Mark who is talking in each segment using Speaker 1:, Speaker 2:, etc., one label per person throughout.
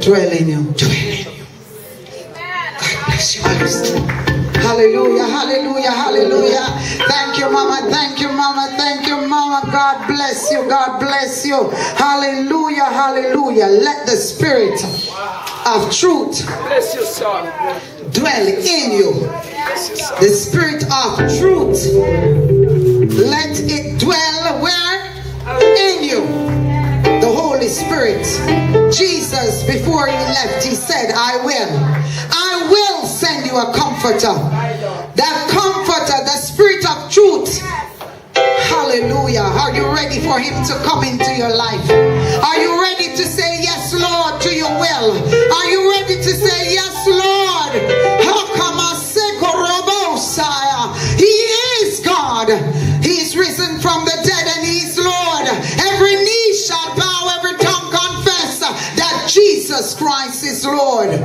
Speaker 1: dwell in you. Dwell in you. God bless you. Hallelujah, hallelujah, hallelujah. Thank you, Mama. Thank you, Mama. Thank you, Mama. God bless you. God bless you. Hallelujah, hallelujah. Let the spirit of truth dwell in you. The spirit of truth, let it dwell where? In you. The Holy Spirit. Jesus, before he left, he said, I will send you a comforter. That comforter, the spirit of truth. Hallelujah. Are you ready for him to come into your life? Are you ready to say yes, Lord, to your will? Are you ready to say yes, Lord? He is God. He is risen from the dead and he is Lord. Every knee shall bow, every tongue confess that Jesus Christ is Lord.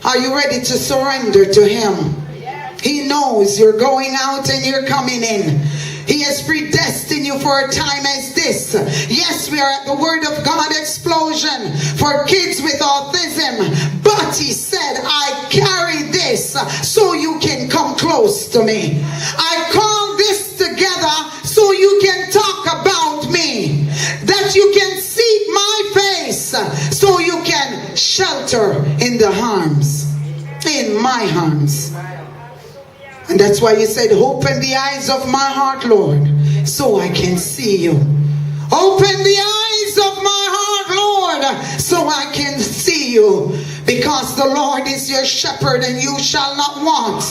Speaker 1: Are you ready to surrender to him? He knows you're going out and you're coming in. He has predestined you for a time as this. Yes, we are at the Word of God Explosion for kids with autism. But he said, I carry this so you can come close to me. I call this together so you can talk about me. That you can see my face so you can shelter in the arms. In my arms. And that's why you said, open the eyes of my heart, Lord, so I can see you. Open the eyes of my heart, Lord, so I can see you. Because the Lord is your shepherd and you shall not want.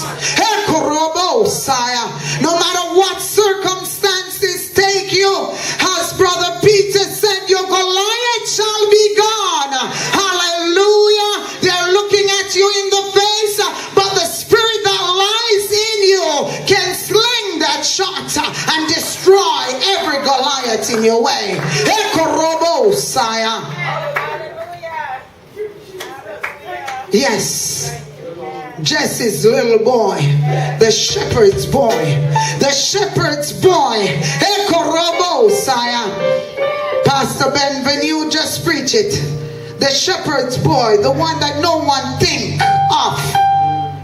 Speaker 1: No matter what circumstances take you, as Brother Peter said, your Goliath shall be gone. Hallelujah. They're looking at you in the face, but the spirit that lies in you can sling that shot and destroy every Goliath in your way. Yes, Jesse's little boy, the shepherd's boy, the shepherd's boy. Pastor Benvenue just preach it. The shepherd's boy, the one that no one think of.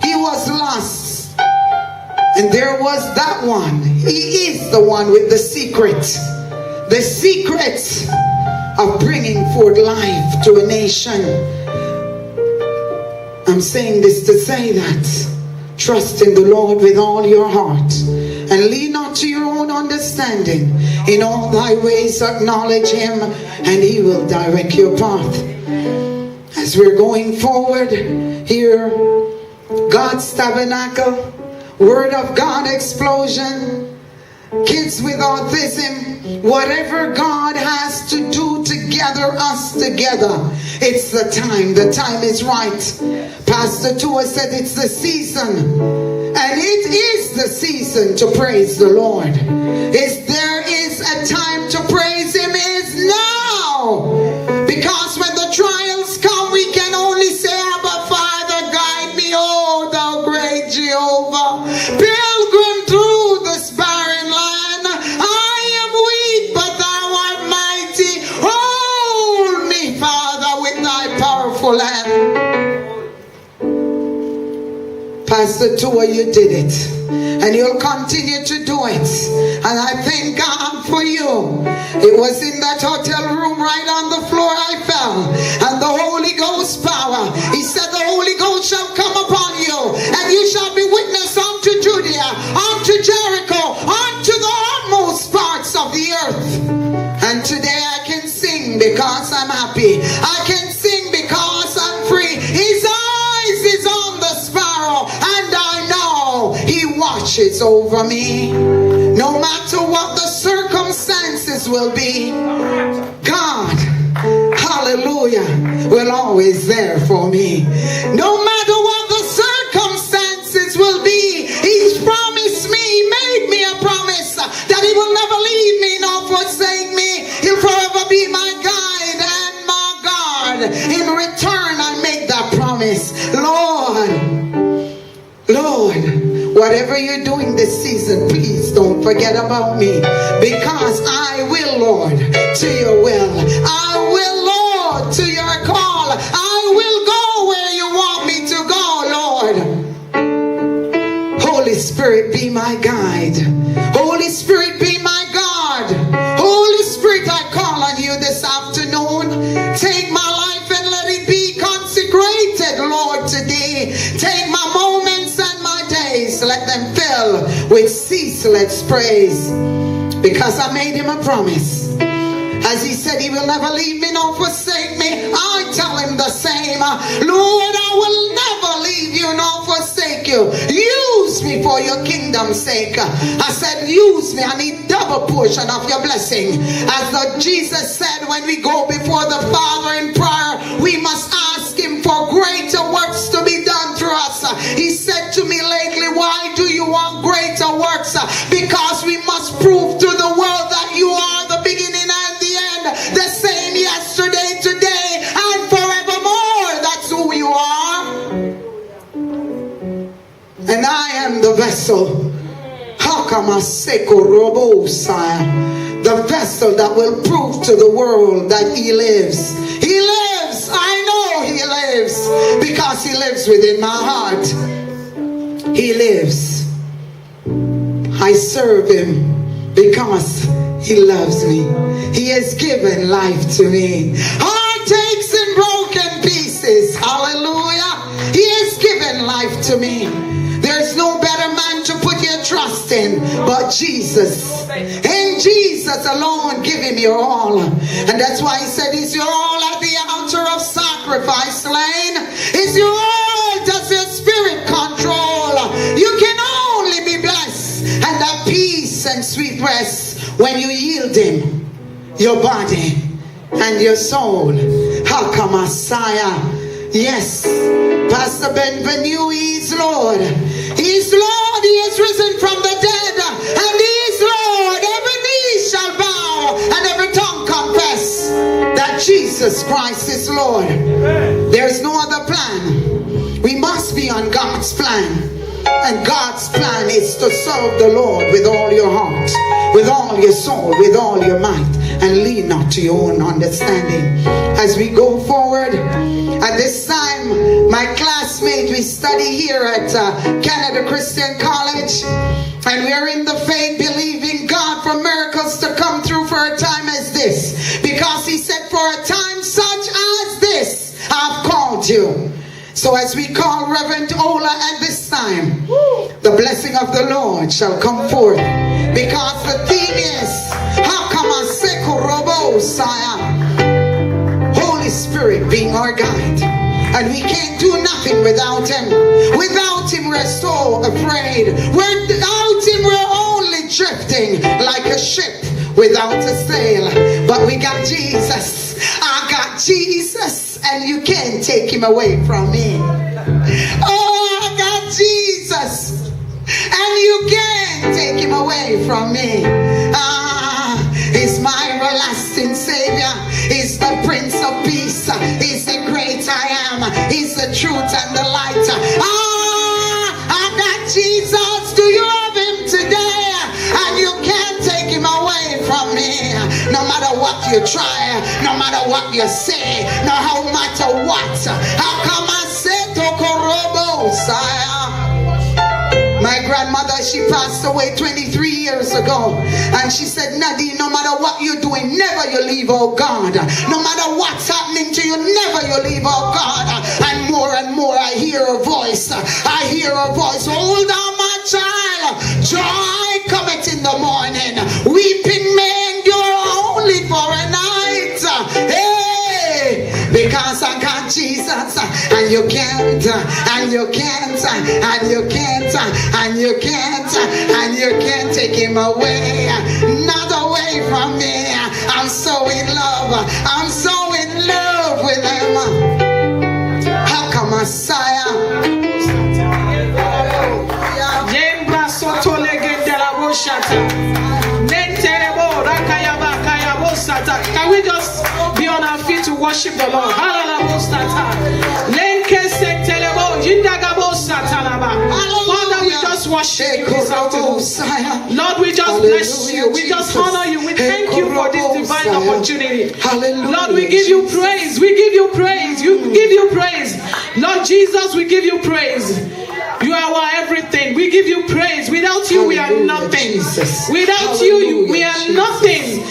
Speaker 1: He was lost. And there was that one. He is the one with the secret. The secret of bringing forth life to a nation. I'm saying this to say that trust in the Lord with all your heart and lean not to your own understanding. In all thy ways acknowledge him and he will direct your path. As we're going forward here, God's Tabernacle, Word of God Explosion, kids with autism, whatever God has to do to gather us together, it's the time is right. Pastor Tua said it's the season, and it is the season to praise the Lord. There is a time to praise him is now, because when the trials come we can only say, Abba Father, guide me, oh thou great Jehovah. Pilgrim through this barren land, I am weak but thou art mighty. Hold me, Father, with thy powerful hand. Pastor Tua, you did it, and you'll continue to do it, and I thank God for you. It was in that hotel room right on the floor I fell, and the Holy Ghost power, he said the Holy Ghost shall come upon you, and you shall be witness unto Judea, unto Jericho, unto the utmost parts of the earth. And today I can sing because I'm happy. I can sing because I'm free. His eyes is on the sparrow, and I know he watches over me. No matter what the circumstances will be, God, hallelujah, will always there for me. No matter what the circumstances will be, he's promised me, he made me a promise that he will never leave me nor forsake me. He'll forever be my guide and my God. In return, I make that promise. Lord, whatever you're doing this season, please don't forget about me, because I will, Lord, to your will. I will, Lord, to your call. I will, with ceaseless praise, because I made him a promise. As he said, he will never leave me nor forsake me. I tell him the same. Lord, I will never leave you nor forsake you. Use me for your kingdom's sake. I said, use me. I need double portion of your blessing. As Jesus said, when we go before the Father in prayer, we must ask him for greater works to be done through us. He said to me lately, why do you want greater works? Because we must prove to the world that you are the beginning and the end, the same yesterday, today, and forevermore. That's who you are. And I am the vessel. The vessel that will prove to the world that he lives. He lives. I know he lives, because he lives within my heart. He lives. I serve him because he loves me. He has given life to me. Heartaches and broken pieces. Hallelujah. He has given life to me. There's no better man to put your trust in but Jesus. In Jesus alone, give him your all. And that's why he said, is your all at the altar of sacrifice slain? Is your all, does your spirit control? You can only be blessed and have peace and sweet rest when you yield him your body and your soul. Messiah. Yes, Pastor Benvenue, he is Lord. He is Lord. He is risen from the dead, and he is Lord. Every knee shall bow and every tongue confess that Jesus Christ is Lord. There is no other plan. We must be on God's plan. And God's plan is to serve the Lord with all your heart, with all your soul, with all your might, and lean not to your own understanding. As we go forward, at this time, my classmate, we study here at Canada Christian College, and we are in the faith, believing God for miracles to come through for a time as this, because he said, for a time such as this, I've called you. So as we call Rev Ola at this time, the blessing of the Lord shall come forth, because the theme is Holy Spirit being our guide, and we can't do nothing without him. Without him we're so afraid. Without him we're only drifting like a ship without a sail. But we got Jesus. I got Jesus, and you can't take him away from me. Oh, I got Jesus, and you can't take him away from me. He's my everlasting Savior. He's the Prince of Peace. He's the great I am. He's the truth and the light. I got Jesus. Do you have him today? And you can't take him away from me. No matter what you try, no matter what you say, no matter what. How come I say Tokorobo Saya? My grandmother, she passed away 23 years ago, and she said, Nadine, no matter what you're doing, never you leave our God. No matter what's happening to you, never you leave our God. And more I hear a voice. I hear a voice. Hold on, my child. Joy cometh in the morning. Weeping may endure only for a night. Hey, because I got Jesus, and you can't, and you can't, and you can't, and you can't, and you can't take him away, not away from me. I'm so in love. I'm so in love with him. How come Messiah?
Speaker 2: Can we just be on our feet to worship the Lord? Father, we just worship you this afternoon. Lord, we just bless you. We just honor you. We thank you for this divine opportunity. Lord, we give you praise. We give you praise. You give you praise. Lord Jesus, we give you praise. You are our everything. We give you praise. Without you, we are nothing. Without you, we are nothing.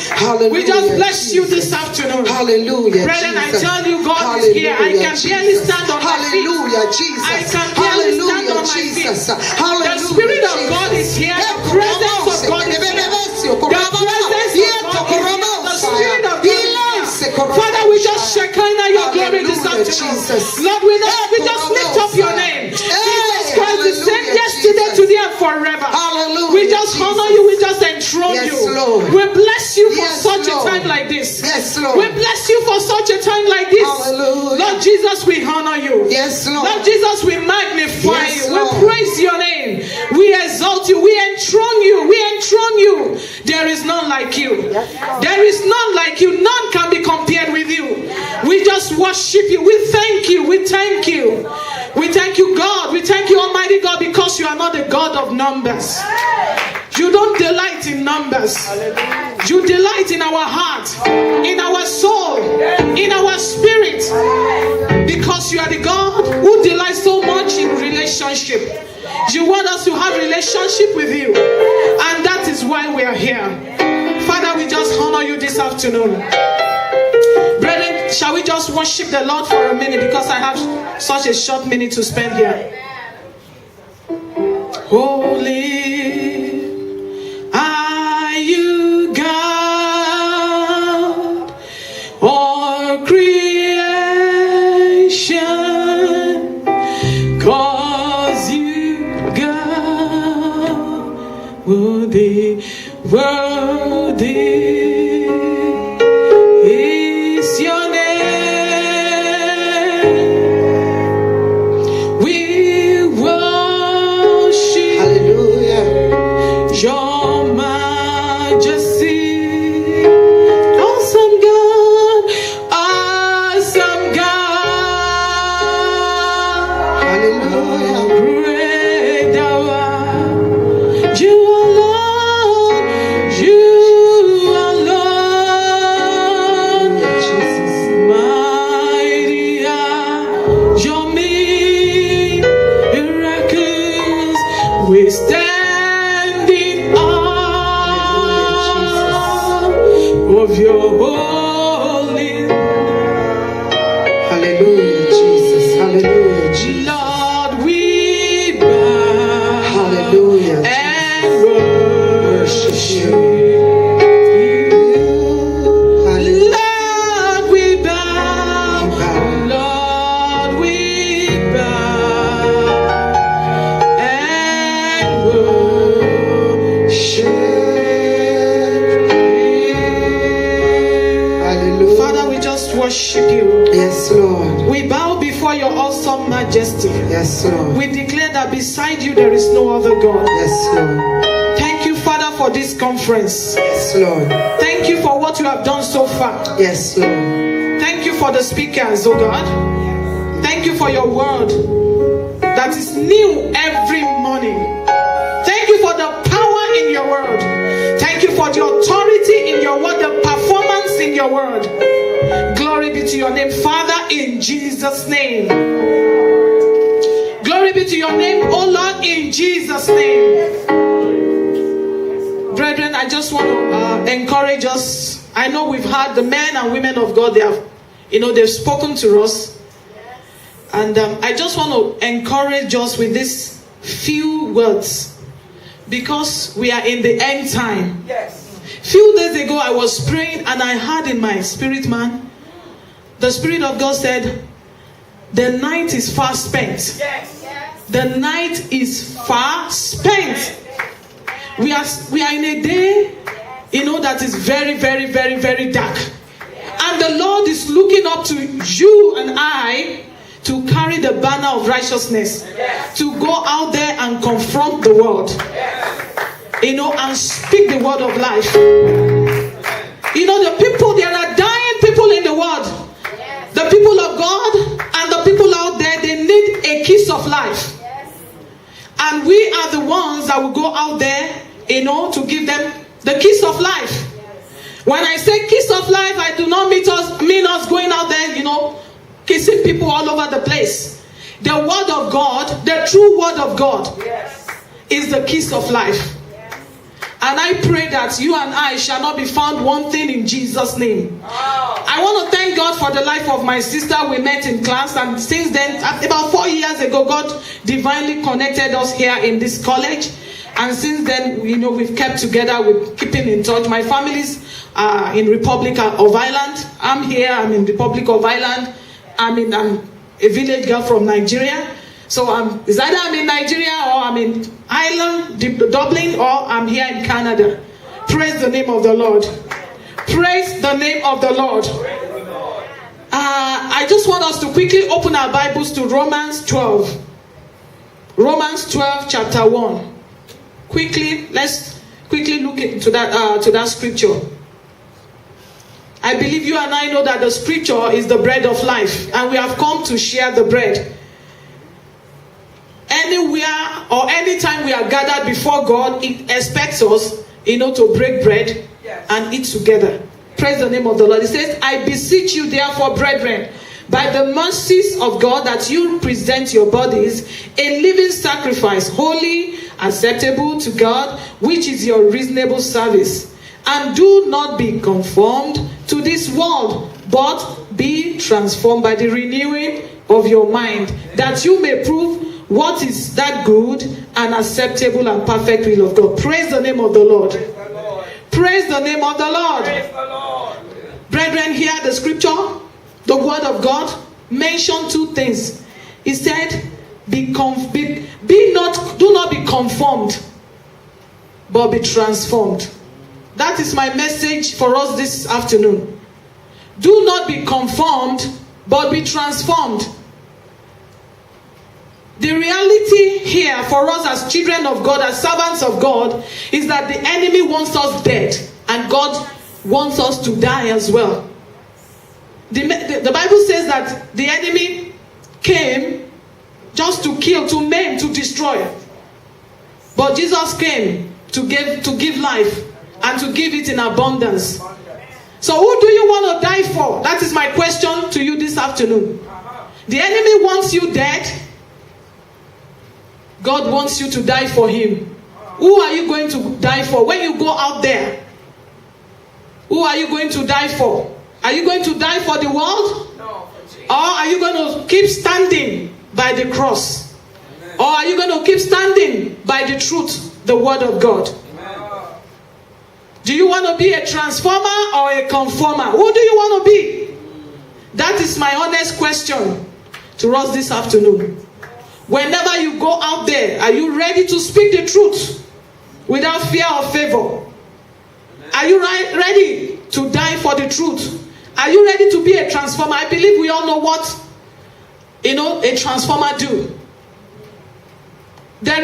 Speaker 2: We just bless you this afternoon.
Speaker 1: Hallelujah.
Speaker 2: Brethren, I tell you, God is here. I can barely stand on my feet.
Speaker 1: Hallelujah, Jesus.
Speaker 2: I can barely stand on my feet. The Spirit of God is here.
Speaker 1: Jesus.
Speaker 2: Lord, we just lift up your name. Jesus Christ is the same yesterday, today, and forever.
Speaker 1: Hallelujah.
Speaker 2: We just honor you. We just enthrone you.
Speaker 1: Lord.
Speaker 2: We bless you for
Speaker 1: Yes,
Speaker 2: such
Speaker 1: Lord.
Speaker 2: a time like this.
Speaker 1: Yes, Lord.
Speaker 2: We bless you for such a time like this.
Speaker 1: Hallelujah.
Speaker 2: Lord Jesus, we honor you.
Speaker 1: Yes, Lord.
Speaker 2: Lord Jesus, we magnify
Speaker 1: Yes,
Speaker 2: you.
Speaker 1: Lord.
Speaker 2: We praise your name. We exalt you. We enthrone you. We enthrone you. There is none like you. There is none like you. None can be compared with you. We just worship you. We thank you. We thank you. We thank you, God. We thank you, Almighty God, because you are not the God of numbers. You don't delight in numbers. You delight in our heart, in our soul, in our spirit, because you are the God who delights so much in relationship. You want us to have relationship with you, and that is why we are here. Father, we just honor you this afternoon. Brethren, shall we just worship the Lord for a minute, because I have such a short minute to spend here. Holy are you, God, all creation, 'cause you, God, worthy, worthy is your name. We worship
Speaker 1: Hallelujah.
Speaker 2: your majesty. Awesome God, awesome God.
Speaker 1: Hallelujah.
Speaker 2: Great thou art. You alone, you alone.
Speaker 1: Jesus.
Speaker 2: Mighty are your miracles. We stand in awe of your holy.
Speaker 1: Hallelujah, Jesus. Hallelujah, Jesus.
Speaker 2: Lord, we bow
Speaker 1: Hallelujah.
Speaker 2: and worship you.
Speaker 1: Hallelujah.
Speaker 2: Lord, we bow. Lord, we bow and worship you.
Speaker 1: Hallelujah.
Speaker 2: Father, we just worship you.
Speaker 1: Yes, Lord.
Speaker 2: We bow before your awesome majesty.
Speaker 1: Yes, Lord.
Speaker 2: We declare that beside you there is no other God.
Speaker 1: Yes, Lord.
Speaker 2: Thank you, Father, for this conference.
Speaker 1: Yes, Lord.
Speaker 2: Thank you for what you have done so far.
Speaker 1: Yes, Lord.
Speaker 2: Thank you for the speakers, oh God. Thank you for your word that is new every morning. Thank you for the power in your word. Thank you for the authority in your word, the performance in your word. Glory be to your name, Father, in Jesus' name. Glory be to your name, oh Lord, in Jesus' name. Brethren, I just want to encourage us. I know we've had the men and women of God, they've spoken to us. And I just want to encourage us with these few words, because we are in the end time.
Speaker 3: Yes.
Speaker 2: Few days ago, I was praying and I heard in my spirit, man, the Spirit of God said, the night is far spent.
Speaker 3: Yes.
Speaker 2: The night is far spent. We are in a day, that is very, very, very, very dark. And the Lord is looking up to you and I to carry the banner of righteousness, to go out there and confront the world, and speak the word of life. The people, there are dying people in the world. The people of God and the people out there, they need a kiss of life. And we are the ones that will go out there, to give them the kiss of life. When I say kiss of life, I do not mean us going out there, kissing people all over the place. The word of God, the true word of God, is the kiss of life. And I pray that you and I shall not be found wanting in Jesus' name. I want to thank God for the life of my sister. We met in class, and since then, about 4 years ago, God divinely connected us here in this college. And since then, we've kept together, we're keeping in touch. My family's in Republic of Ireland. I'm here, I'm in Republic of Ireland. I'm a village girl from Nigeria. So it's either I'm in Nigeria or I'm in Ireland, Dublin, or I'm here in Canada. Praise the name of the Lord. Praise the name of the Lord. I just want us to quickly open our Bibles to Romans 12. Romans 12, chapter 1. Let's quickly look into that scripture. I believe you and I know that the scripture is the bread of life, and we have come to share the bread. Anywhere or anytime we are gathered before God, it expects us, to break bread and eat together. Praise the name of the Lord. It says, I beseech you therefore, brethren, by the mercies of God, that you present your bodies a living sacrifice, holy, acceptable to God, which is your reasonable service. And do not be conformed to this world, but be transformed by the renewing of your mind, that you may prove what is that good and acceptable and perfect will of God. Praise the name of the Lord. Praise the name of the Lord. Brethren, hear the scripture, the word of God, mentioned two things. He said, do not be conformed, but be transformed. That is my message for us this afternoon. Do not be conformed, but be transformed. The reality here for us as children of God, as servants of God, is that the enemy wants us dead, and God wants us to die as well. The Bible says that the enemy came just to kill, to maim, to destroy. But Jesus came to give life, and to give it in abundance. So who do you want to die for? That is my question to you this afternoon. The enemy wants you dead. God wants you to die for him. Who are you going to die for when you go out there? Who are you going to die for? Are you going to die for the world? No, for Jesus. Or are you going to keep standing by the cross? Amen. Or are you going to keep standing by the truth, the word of God? Amen. Do you want to be a transformer or a conformer? Who do you want to be? That is my honest question to us this afternoon. Whenever you go out there, are you ready to speak the truth without fear or favor? Are you ready to die for the truth? Are you ready to be a transformer? I believe we all know what a transformer do. There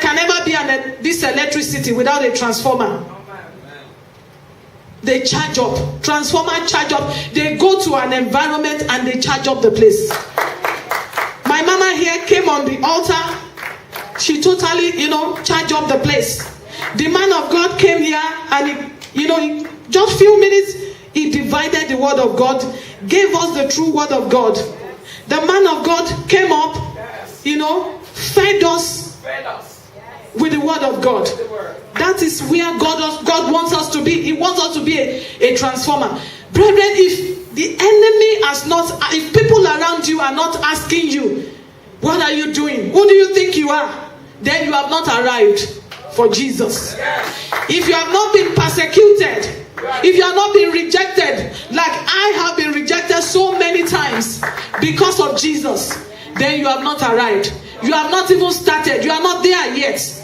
Speaker 2: can never be this electricity without a transformer. They charge up. Transformer charge up. They go to an environment and they charge up the place. My mama here came on the altar. She totally, charged up the place. The man of God came here and he just few minutes, he divided the word of God, gave us the true word of God. The man of God came up, fed us with the word of God. That is where God wants us to be. He wants us to be a transformer. Brethren, if the enemy if people around you are not asking you, what are you doing? Who do you think you are? Then you have not arrived for Jesus. If you have not been persecuted, if you have not been rejected, like I have been rejected so many times because of Jesus, then you have not arrived. You have not even started. You are not there yet.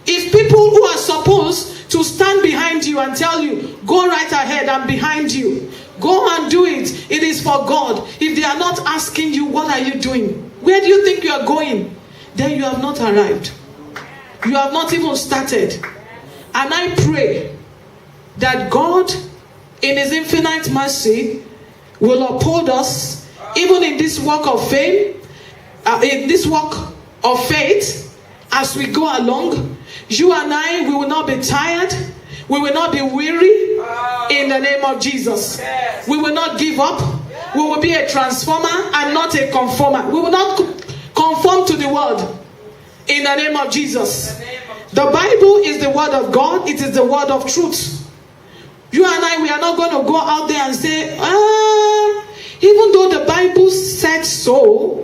Speaker 2: If people who are supposed to stand behind you and tell you, go right ahead, I'm behind you, go and do it, it is for God. If they are not asking you, what are you doing? Where do you think you are going? Then you have not arrived. You have not even started. And I pray that God, in his infinite mercy, will uphold us, even in this walk of faith, as we go along. You and I, we will not be tired. We will not be weary. In the name of Jesus. We will not give up. We will be a transformer and not a conformer. We will not conform to the world. In the name of Jesus. The Bible is the word of God. It is the word of truth. You and I, we are not going to go out there and say, even though the Bible said so,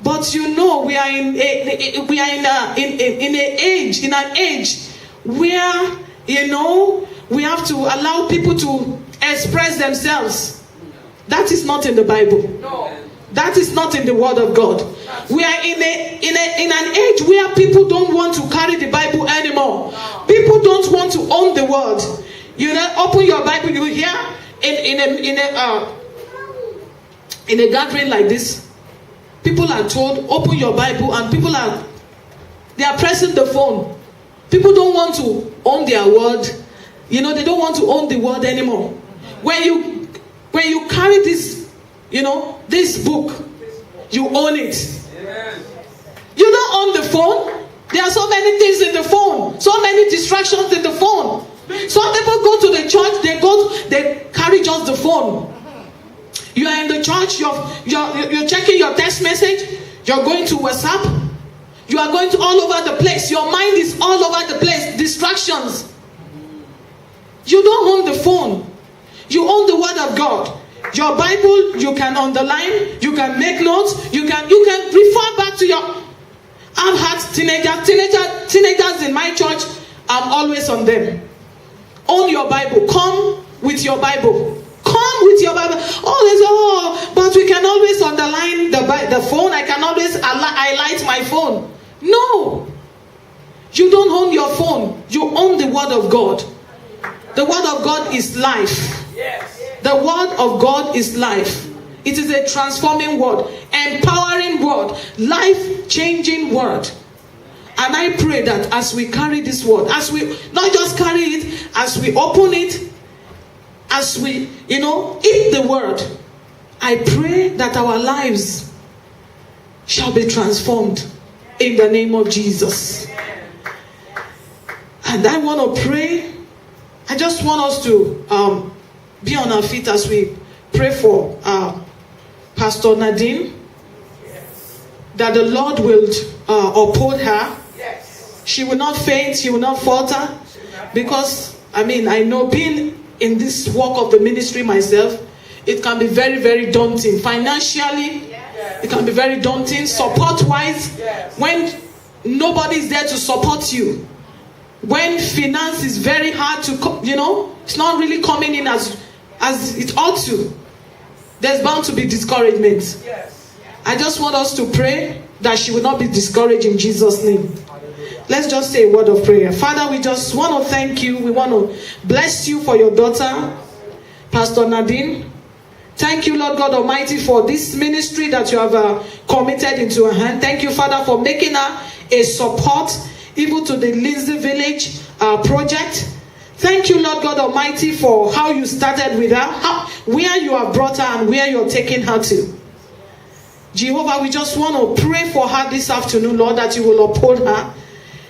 Speaker 2: but we are in an age where we have to allow people to express themselves. That is not in the Bible. That is not in the Word of God. We are in an age where people don't want to carry the Bible anymore. People don't want to own the Word. You know, open your Bible. You hear in a gathering like this, people are told open your Bible, and they are pressing the phone. People don't want to own their Word. You know, they don't want to own the Word anymore. When you carry this, you know, this book, you own it. You don't own the phone. There are so many things in the phone, so many distractions in the phone. Some people go to the church, they carry just the phone. You are in the church, you're checking your text message, you're going to WhatsApp, you are going to all over the place. Your mind is all over the place. Distractions. You don't own the phone. You own the Word of God. Your Bible, you can underline, you can make notes, you can refer back to your... I've had teenagers in my church. I'm always on them. Own your Bible. Come with your Bible. Come with your Bible. Oh, but we can always underline the phone. I can always highlight my phone. No. You don't own your phone. You own the Word of God. The Word of God is life. The Word of God is life. It is a transforming word, empowering word, life-changing word. And I pray that as we carry this word, as we not just carry it, as we open it, as we, eat the word, I pray that our lives shall be transformed in the name of Jesus. And I want to pray. I just want us to be on our feet as we pray for Pastor Nadine, that the Lord will uphold her. She will not faint, she will not falter, because I know being in this walk of the ministry myself, it can be very, very daunting. Financially, it can be very daunting. Support-wise, when nobody is there to support you, when finance is very hard to, it's not really coming in as it ought to, there's bound to be discouragement. I just want us to pray that she will not be discouraged in Jesus' name. Let's just say a word of prayer. Father, we just want to thank you. We want to bless you for your daughter, Pastor Nadine. Thank you, Lord God Almighty, for this ministry that you have committed into her hand. Thank you, Father, for making her a support even to the LINDSEY Village project. Thank you, Lord God Almighty, for how you started with her, where you have brought her and where you're taking her to. Jehovah, we just want to pray for her this afternoon, Lord, that you will uphold her,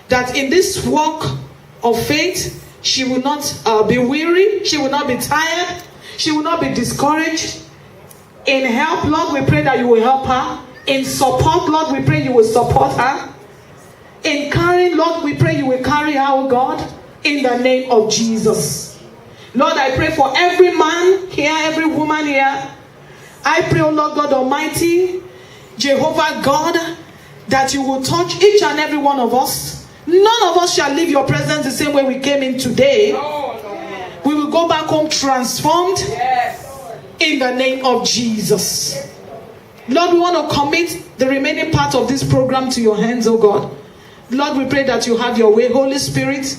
Speaker 2: that in this walk of faith, she will not be weary, she will not be tired, she will not be discouraged. In help, Lord, we pray that you will help her. In support, Lord, we pray you will support her. In carrying, Lord, we pray you will carry her, oh God, in the name of Jesus. Lord, I pray for every man here, every woman here. I pray, oh Lord God Almighty, Jehovah God, that you will touch each and every one of us. None of us shall leave your presence the same way we came in today. We will go back home transformed in the name of Jesus. Lord, we want to commit the remaining part of this program to your hands, oh God. Lord, we pray that you have your way. Holy Spirit,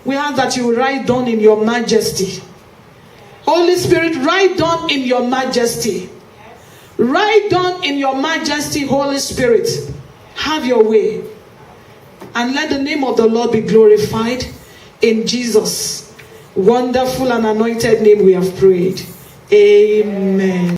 Speaker 2: we ask that you will ride down in your majesty. Holy Spirit, ride down in your majesty. Ride down in your majesty, Holy Spirit. Have your way. And let the name of the Lord be glorified. In Jesus' wonderful and anointed name we have prayed. Amen.